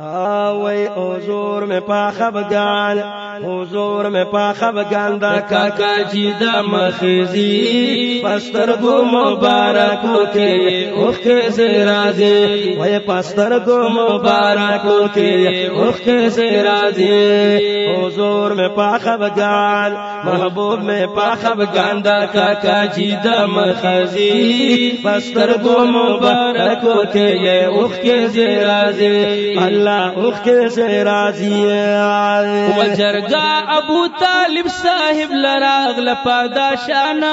وای حضور میں پا خفگان حضور میں پا خفگان دا کاکا جی دا مخیزی پسترگو مبارکو کے اوخ کے زیرازی وای پسترگو مبارکو کے اوخ کے زیرازی حضور میں پا خفگان محبوب میں پا خفگان دا کاکا جی دا مخیزی پسترگو مبارکو کے اوخ کے زیرازی اللہ اوخ کے سے راضی وجرگا ابو طالب صاحب لراغ لپاداشانا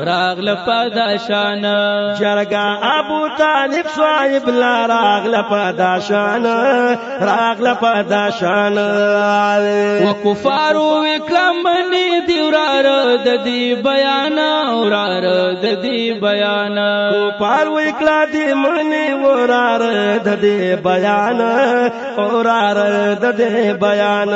راغ لپاداشانا جرگا ابو طالب صاحب لراغ لپاداشانا راغ لپاداشانا وکفارو وکلمنی دیورار ددی بیانا ورار ددی بیانا کفارو وکلا دی منی ورار ددی بیانا اورار ددی بیان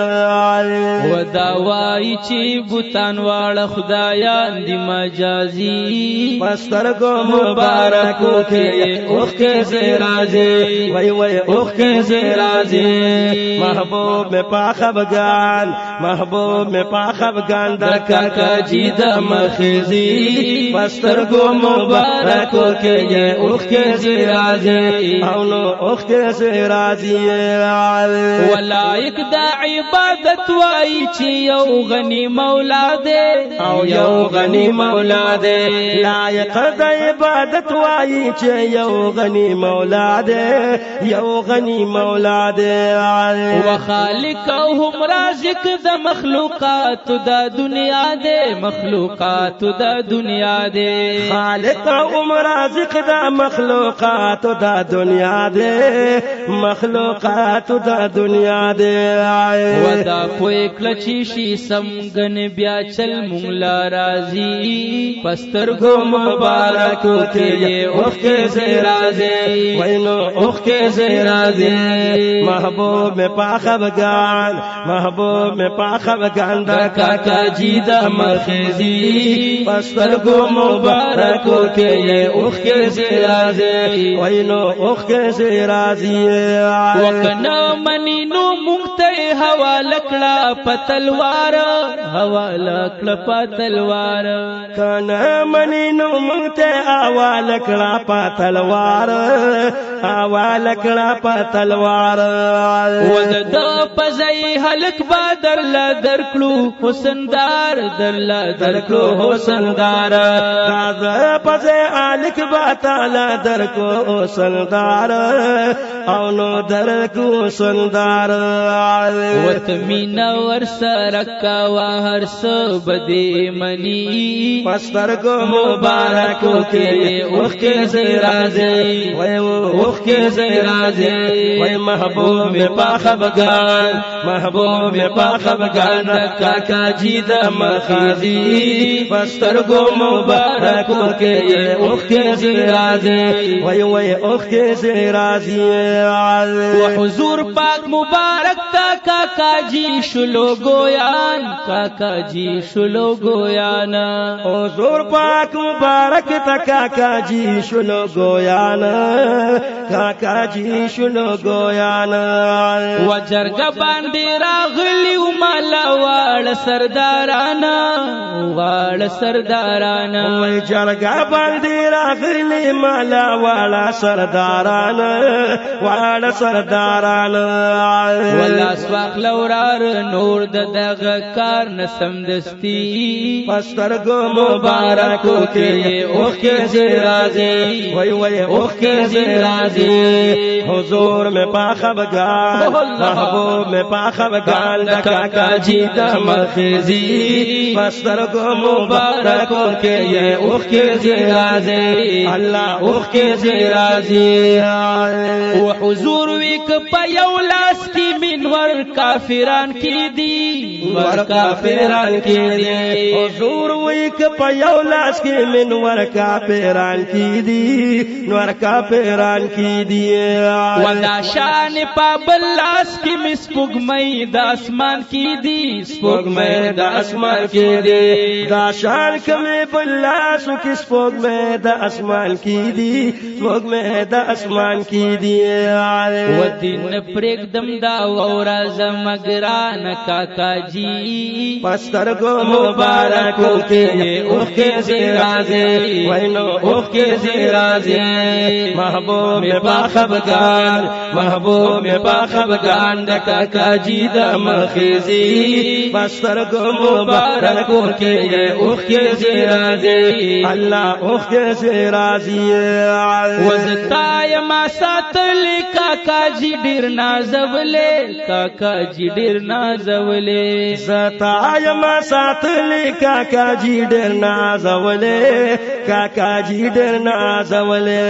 و داوائی چی بوتان والا خدایان دی مجازی پسترگو مبارکو کے اوخ کے زیرازی وی وی اوخ کے زیرازی محبوب میں پا خفگان محبوب میں پا خفگان دا کاکا جی دا مخیزی پسترگو مبارکو کے اوخ کے زیرازی اونو اوخ کے زیرازی ولائک دا عبادت وائی چی یو غنی مولا دے او یو غنی مولا دے لائق دا عبادت وائی چی یو غنی مولا دے یو غنی مولا دے وخالق هم رازق دا مخلوقات دا دنیا دے مخلوقات دا دنیا دے خالق هم رازق دا مخلوقات دا دنیا دے مخلوقات دا دنیا دے ودا پوئی کلچی شی سمگن بیا چل مونگلا رازی پسترگو مبارکو کے اوخ کے زیرازی وینو اوخ کے زیرازی محبوب میں پا خفگان محبوب میں پا خفگان دا کاکا جی دا مخیزی پسترگو مبارکو کے اوخ کے زیرازی وینو اوخ کے زیرازی وکنا منی نو مونگتے ہوا لکڑا پتلوار ہوا لکڑا پتلوار کنا منی نو مونگتے ہوا لکڑا پتلوار ہوا لکڑا پتلوار وزد پزئی حلق با درلا درکلو حسندار درلا درکلو حسندار پزئی حلق با تالا درکو حسندار اونو درکو حسندار وتمینا ورسرکا وهرس بدی منی پسترگو مبارکو کے اوخ کے زیرازی وی اوخ کے زیرازی وی محبوب میں پا خفگان محبوب میں پا خفگان کاکا جی دا مخیزی پسترگو مبارکو کے اوخ کے زیرازی وی اوخ کے زیرازی وحضور پاک مبارک تا کاکا جی شلو گویان کاکا جی شلو گویان حضور پاک مبارک تا کاکا جی شلو گویان کاکا جی شلو گویان وجرگ باندی راغلی مالا واڑ سردارانا واڑ سردارانا وجرگ باندی راغلی مالا واڑ سردارانا واڑ سردارانا ولا سواق لورار نور دغ کار نسم دستی پسترگو مبارکو کے اوخ کے زیرازی وی وی اوخ کے زیرازی حضور میں پا خفگان محبوب میں پا خفگان دا کاکا جی دا مخیزی پسترگو مبارکو کے اوخ کے زیرازی اللہ اوخ کے زیرازی وحضور ویک پا یولاس کی منور کافران کی دی ور کافران کی دی حضور وی ک په یو لاس کې منور کافران کی دی نور کافران کی دی ودا شان په بل لاس کې مسپګمې د اسمان کی دی سپوږمۍ د اسمان کی دی دا شان کمه بل لاس کې سپوږمۍ د اسمان کی دی سپوږمۍ د اسمان کی دی و دین پرېږدم دا ورځ مګران کاکا جی پستر کو مبارکو کې اوخ کې زیرازه وینو اوخ کې زیرازه محبوب باخبگان محبوب باخبگان د کاکا جی د مخزی پستر کو مبارکو کې اوخ کې زیرازه الله اوخ کې زیرازه وزتا ما ساتل کاکا جی ډیر نازولې کاکا جی ډیر نازولې زتا ما ساتل کاکا جی ډیر نازولې کاکا جی ډیر نازولې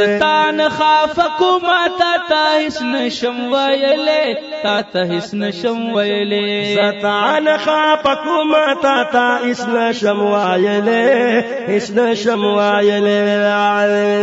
زتا نه خاف کوما تا هیڅ نشم ویلې تا هیڅ نشم ویلې زتا نه خاف کوما تا هیڅ نشم ویلې هیڅ نشم ویلې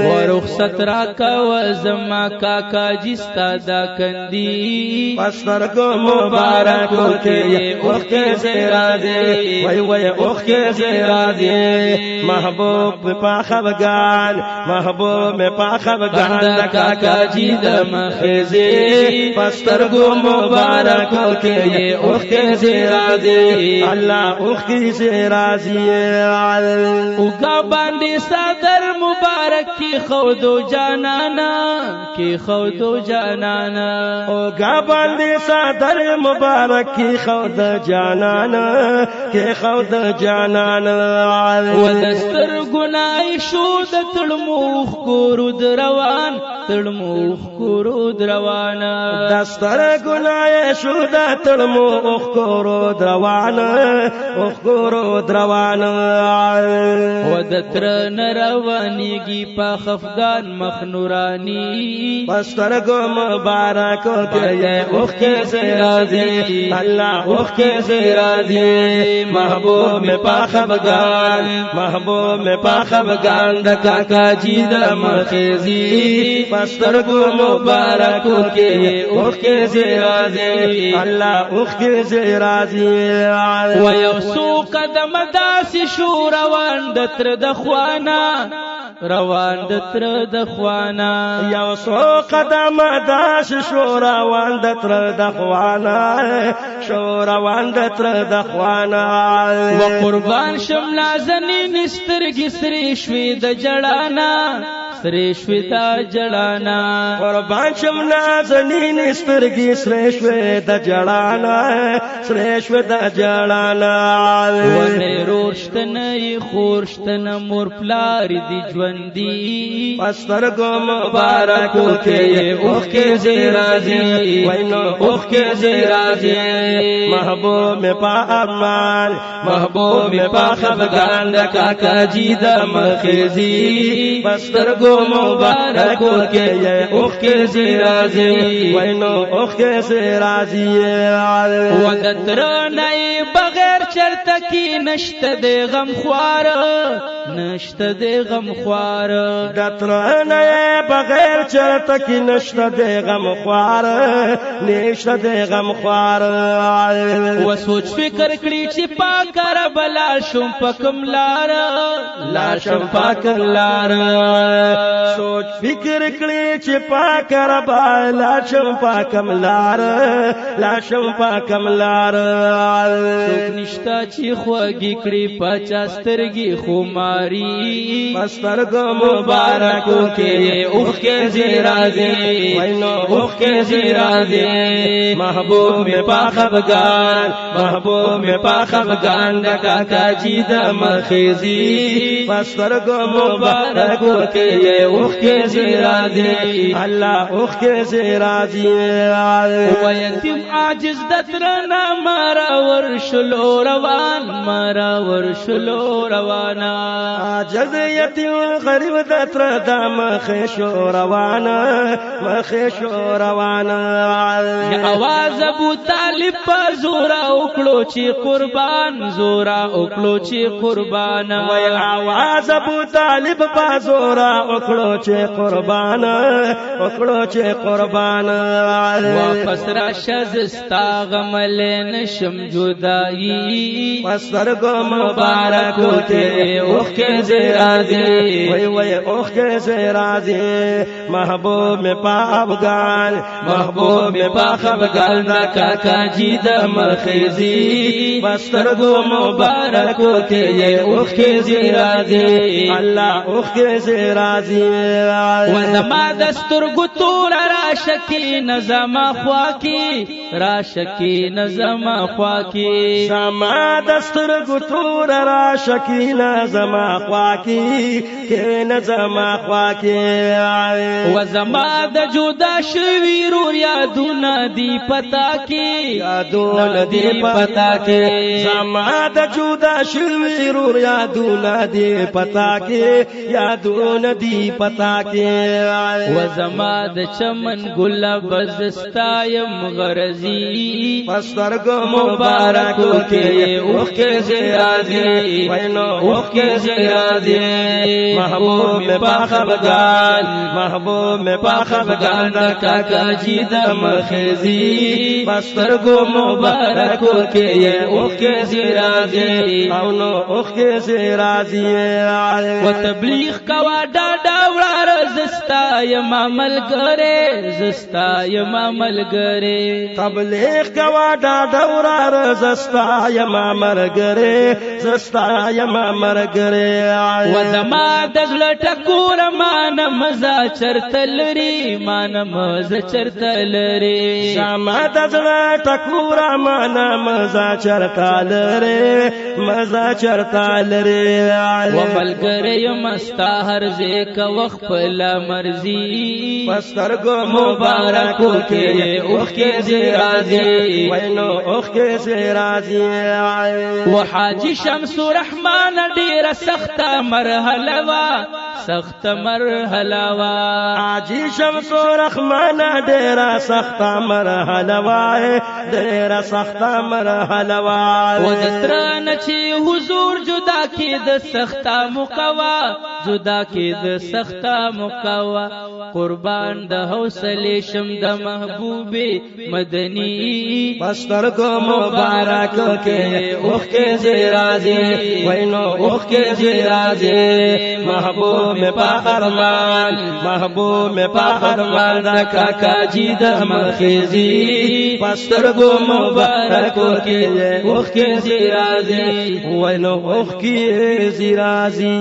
ورخصت را کو زما کاکا جی ستا دا کندی پستر کو مبارکو کې اوخ کې زیرازه وای وای اوخ کې زیرازه محبوب پاخبگان محبوب پاخبگان کاکا جی د مخزی پستر کو مبارکو کې اوخ کې زیرازه الله اوخ کې زیرازه اوګه باندې صدر مبارک کی خودو جانانا کی خودو جانانا اوګه باندې صدر مبارک کی خود جانانا کی خود جانانا ودستر گناي شو د تړمو خورو دروان تړمو خورو دروان دستر گناي شو د تړمو خورو دروان خورو دروان ودتر نروانيږي په خفغان مخنورانی پستر کو مبارکو کې اوخ کې زیرازه الله اوخ کې زیرازه محبوب میں پاخبگان محبوب میں پاخبگان د کاکا جی د مخزی پستر کو مبارکو کې اوخ کې زیرازه الله اوخ کې زیرازه و یو سو قدم داس شو روان د تر د خوانا روان د تر د خوانا یو سو قدم داس شو روان د تر د خوانا شو روان د تر د خوانا و قربان شم نازنین سترګې سرې شوې د جړانا سرې شوې د جړانا قربان شم نازنین سترګې سرې شوې د جړانا سرې شوې د جړانا و نه روشتنه خورشتنه مور پلار دی ژوندۍ پستر کو مبارکو کې اوخ کې زیرازه وینو اوخ کې زیرازه محبوب میں پا امان محبوب میں پا خفگان د کاکا جی د مخزی پستر کو مبارکو کې اوخ کې زیرازه وینو اوخ کې زیرازه ودتر نه بغیر چرته کی نشته د غم خوار نشته د غم خوار دتر نه بغیر چرته کی نشته د غم خوار نشته د غم خوار و سوچ فکر کړی چې پاک کربلا شوم پکم لار لا شم پاک لار سوچ فکر کړی چې پاک کربلا شم پاکم لار لا شم پاکم لار څوک نشتا چې خوږی کړی پچا سترګي خماري پستر کو مبارکو کې اوخ کې زیرازه وینو اوخ کې زیرازه محبوب میں پاخبگان محبوب میں پاخبگان د کاکا جی د مخزی پستر کو مبارکو کې اوخ کې زیرازه الله اوخ کې زیرازه و یتیم عاجز دترنا مارا ورشلو روان مرا ورشلو روانا عاجز یتیم غریب د تر د مخشو روانا مخشو روانا आवाज ابو طالب په زورا وکړو چې قربان زورا وکړو چې قربان وای आवाज ابو طالب په زورا وکړو چې قربان وکړو چې قربان واپس را شزستا غمل نشم جدائی پسترګو مبارکو کې اوخ کې زرازي وای وای اوخ کې زرازي محبوب می پا افغان محبوب می پا افغان دا کاکا جی د مخزي پسترګو مبارکو کې اوخ کې زرازي الله اوخ کې زرازي و زما دستور ګتور را شکی نظم خوا کی را شکی نظم خوا کی زما دستور ګتور را شکی نظم خوا کی کې نظم خوا کی و زما د جدا شوی رور یادونه دی پتا کی یادونه دی پتا کی زما د جدا شوی رور یادونه دی پتا کی یادونه دی پتا کی و زما د چمن ګلاب زستایم غرزی پسترګو مبارکو کې اوخ کې زرازي وینو اوخ کې زرازي محبوب می پاخبگان محبوب می پاخبگان دا کاکا جی د مخزي پسترګو مبارکو کې اوخ کې زرازي او نو اوخ کې زرازي و تبلیغ کوا ډاډا وړار زستا یم عمل ګره زستا یم عمل ګره تبلیغ کوا ډاډا وړار زستا یم عمل ګره زستا یم عمل ګره و زما د زړه ټکور مان مزا چرتلری مان مزا چرتلری زما د زړه ټکور مان مزا چرتلری مزا چرتلری و ملګری مستا هر ځای کا وخت پلا مرزي پسترګو مبارکو کې اوخ کې زرازي وینو اوخ کې زرازي و حاجی شمس الرحمن ډیر سخت مرحله وا سخت مرحله وا حاجی شمس الرحمن ډیر سخت مرحله وا ډیر سخت مرحله وا و دترن چې حضور جدا کې د سخت مقوا جدا کې د سخت مقوا قربان د حوصله شم د محبوب مدنی پسترګو مبارکو کې اوخ کې زرازي وینو اوخ کې زرازي محبوب می پا ارمان محبوب می پا ارمان دا کاکا جی د مخزي پسترګو مبارکو کې اوخ کې زرازي وینو اوخ کې زرازي